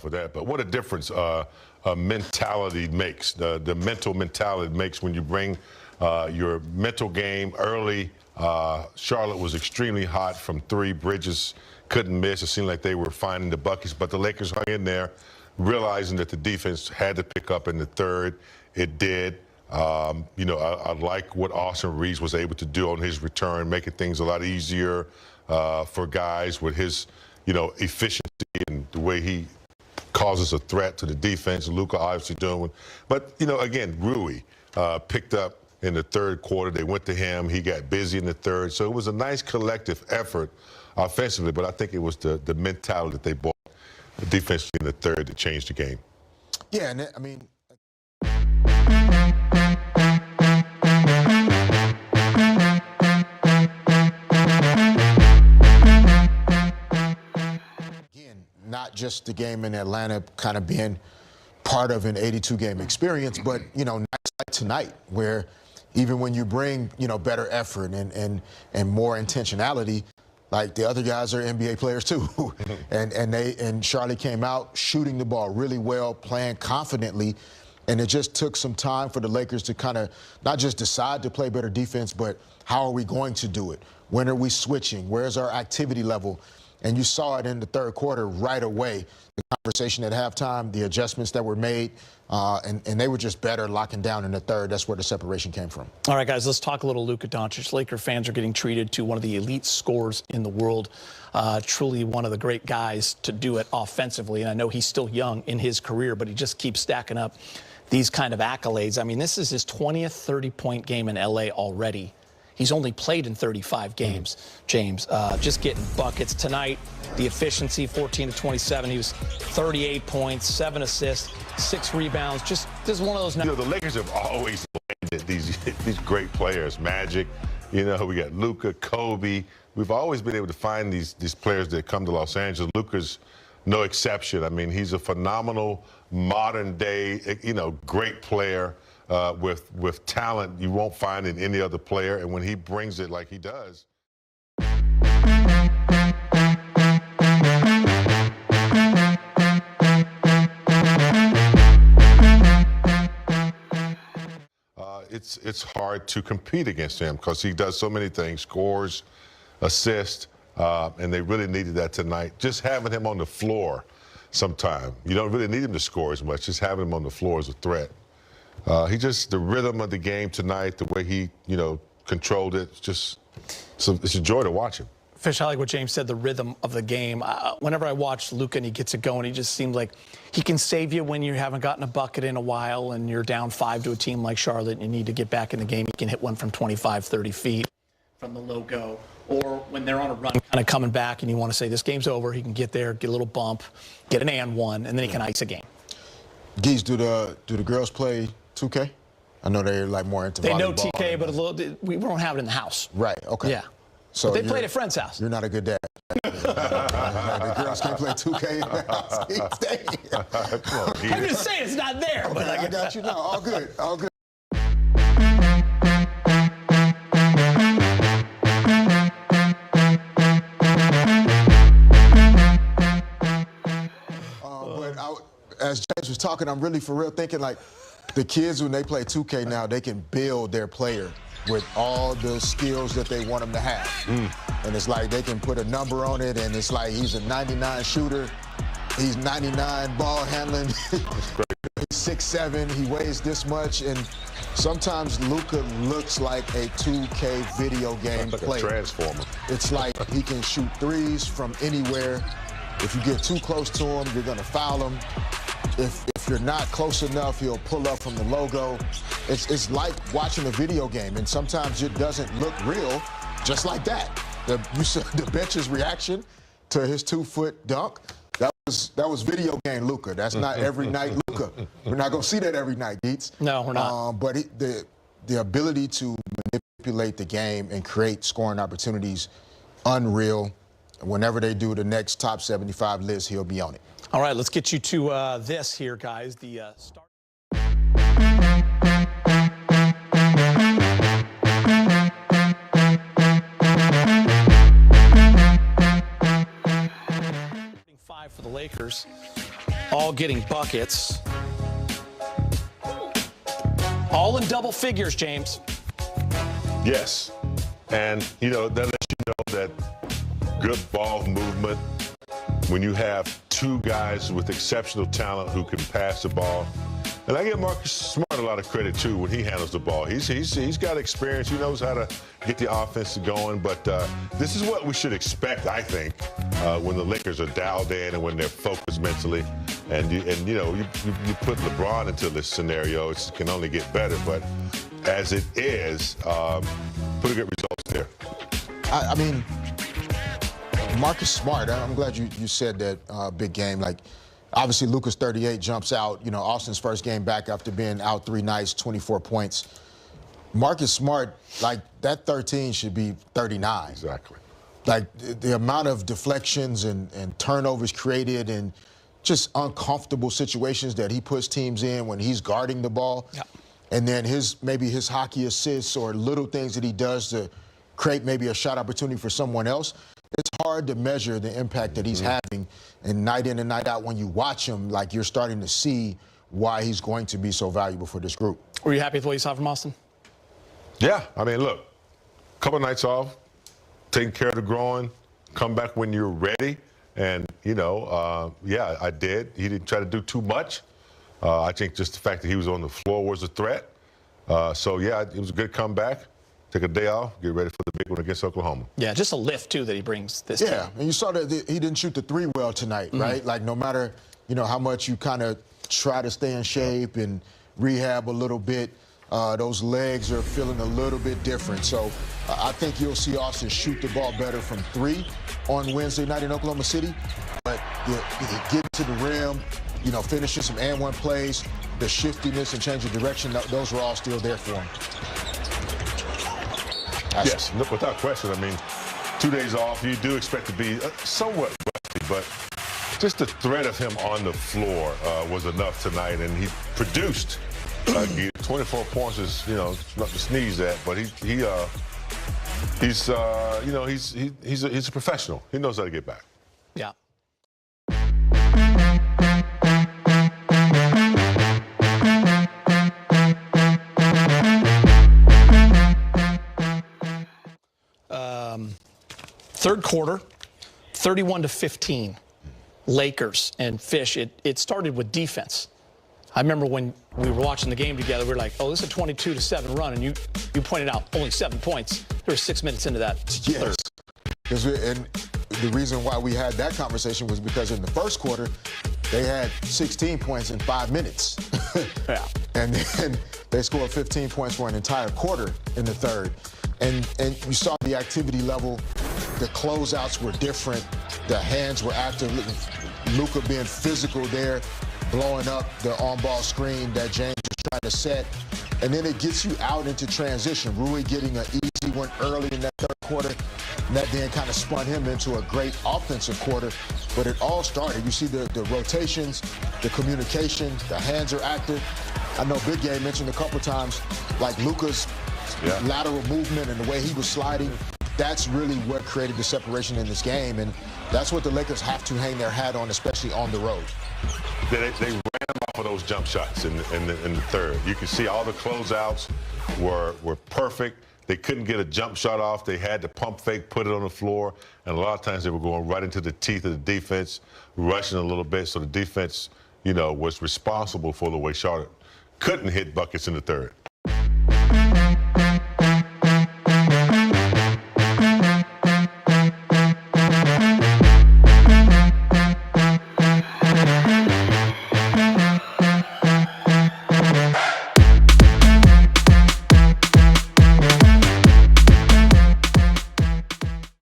for that. But what a difference mentality makes, the mental mentality makes when you bring your mental game early. Charlotte was extremely hot from three. Bridges couldn't miss. It seemed like they were finding the buckets, but the Lakers hung in there, realizing that the defense had to pick up in the third. It did. You know, I like what Austin Reeves was able to do on his return, making things a lot easier for guys with his, you know, efficiency and the way he causes a threat to the defense. Luka obviously doing, but you know, again, Rui picked up in the third quarter. They went to him. He got busy in the third. So it was a nice collective effort offensively, but I think it was the mentality that they brought defensively in the third that changed the game. Yeah, and I mean, again, not just the game in Atlanta kind of being part of an 82-game experience, but, you know, nights like tonight where even when you bring, you know, better effort and more intentionality, like the other guys are NBA players too. and Charlie came out shooting the ball really well, playing confidently, and it just took some time for the Lakers to kind of not just decide to play better defense, but how are we going to do it? When are we switching? Where's our activity level? And you saw it in the third quarter right away. The conversation at halftime, the adjustments that were made, and they were just better locking down in the third. That's where the separation came from. All right, guys, let's talk a little Luka Doncic. Laker fans are getting treated to one of the elite scorers in the world. Truly one of the great guys to do it offensively. And I know he's still young in his career, but he just keeps stacking up these kind of accolades. I mean, this is his 20th 30-point game in L.A. already. He's only played in 35 games, James. Just getting buckets tonight. The efficiency, 14 to 27. He was 38 points, 7 assists, 6 rebounds. Just this is one of those. You know, the Lakers have always landed these great players. Magic, you know, we got Luka, Kobe. We've always been able to find these players that come to Los Angeles. Luka's no exception. I mean, he's a phenomenal modern day, you know, great player. With talent you won't find in any other player, and when he brings it like he does. It's hard to compete against him because he does so many things, scores, assists, and they really needed that tonight. Just having him on the floor sometime, you don't really need him to score as much, just having him on the floor is a threat. He just, the rhythm of the game tonight, the way he, you know, controlled it, it's a joy to watch him. Fish, I like what James said, the rhythm of the game. Whenever I watch Luka and he gets it going, he just seems like he can save you when you haven't gotten a bucket in a while and you're down 5 to a team like Charlotte and you need to get back in the game. He can hit one from 25, 30 feet from the logo. Or when they're on a run, kind of coming back and you want to say this game's over, he can get there, get a little bump, get an and one, and then he can ice a game. Geese, do the girls play 2K? I know they're like more into volleyball. They know TK, but we don't have it in the house. Right, okay. Yeah. So but they played at a friend's house. You're not a good dad. The girls can't play 2K in the house. Come on, I'm just saying it's not there. Okay, But I got you. No, all good, all good. As James was talking, I'm really for real thinking like the kids when they play 2K now, they can build their player with all the skills that they want them to have. And it's like they can put a number on it, and it's like he's a 99 shooter, he's 99 ball handling, he's 6'7", he weighs this much, and sometimes Luka looks like a 2K video game like player. A transformer. It's like he can shoot threes from anywhere. If you get too close to him, you're gonna foul him. If you're not close enough, he'll pull up from the logo. It's like watching a video game, and sometimes it doesn't look real, just like that. You saw the bench's reaction to his 2-foot dunk. That was video game Luka. That's not every night Luka. We're not gonna see that every night, Geets. No, we're not. But the ability to manipulate the game and create scoring opportunities, unreal. Whenever they do the next top 75 list, he'll be on it. All right, let's get you to this here, guys. The start. 5 for the Lakers. All getting buckets. All in double figures, James. Yes. And, you know, that lets you know that good ball movement, when you have two guys with exceptional talent who can pass the ball. And I give Marcus Smart a lot of credit, too, when he handles the ball. He's got experience. He knows how to get the offense going. But this is what we should expect, I think, when the Lakers are dialed in and when they're focused mentally. And you put LeBron into this scenario, it can only get better. But as it is, pretty good results there. I mean, Marcus Smart, I'm glad you said that big game. Like, obviously, Luka's 38 jumps out. You know, Austin's first game back after being out 3 nights, 24 points. Marcus Smart, like, that 13 should be 39. Exactly. Like, the amount of deflections and turnovers created and just uncomfortable situations that he puts teams in when he's guarding the ball. Yeah. And then maybe his hockey assists or little things that he does to create maybe a shot opportunity for someone else. It's hard to measure the impact that he's having, and night in and night out, when you watch him, like, you're starting to see why he's going to be so valuable for this group. Were you happy with what you saw from Austin? Yeah, I mean, look, a couple of nights off, taking care of the growing, come back when you're ready. And, yeah, I did. He didn't try to do too much. I think just the fact that he was on the floor was a threat. So, yeah, it was a good comeback. Take a day off, get ready for the big one against Oklahoma. Yeah, just a lift, too, that he brings this team. Yeah, and you saw that he didn't shoot the 3 well tonight, right? Like, no matter, how much you kind of try to stay in shape and rehab a little bit, those legs are feeling a little bit different. So I think you'll see Austin shoot the ball better from 3 on Wednesday night in Oklahoma City. But getting to the rim, finishing some and-one plays, the shiftiness and change of direction, those were all still there for him. Yes, without question. I mean, 2 days off, you do expect to be somewhat rusty, but just the threat of him on the floor was enough tonight, and he produced. 24 points is, not to sneeze at, but he's a professional. He knows how to get back. Yeah. Third quarter, 31-15, Lakers and Fish. It started with defense. I remember when we were watching the game together, we were like, oh, this is a 22-7 run, and you pointed out only 7 points. There were 6 minutes into that third. And the reason why we had that conversation was because in the first quarter, they had 16 points in 5 minutes. Yeah. And then they scored 15 points for an entire quarter in the third. And you saw the activity level. The closeouts were different. The hands were active. Luka being physical there, blowing up the on-ball screen that James was trying to set. And then it gets you out into transition. Rui getting an easy one early in that third quarter. And that then kind of spun him into a great offensive quarter. But it all started. You see the rotations, the communication, the hands are active. I know Big Game mentioned a couple times, like Luka's lateral movement and the way he was sliding. That's really what created the separation in this game. And that's what the Lakers have to hang their hat on, especially on the road. They ran off of those jump shots in the third. You can see all the closeouts were perfect. They couldn't get a jump shot off. They had to pump fake, put it on the floor, and a lot of times they were going right into the teeth of the defense, rushing a little bit. So the defense, was responsible for the way Charlotte couldn't hit buckets in the third.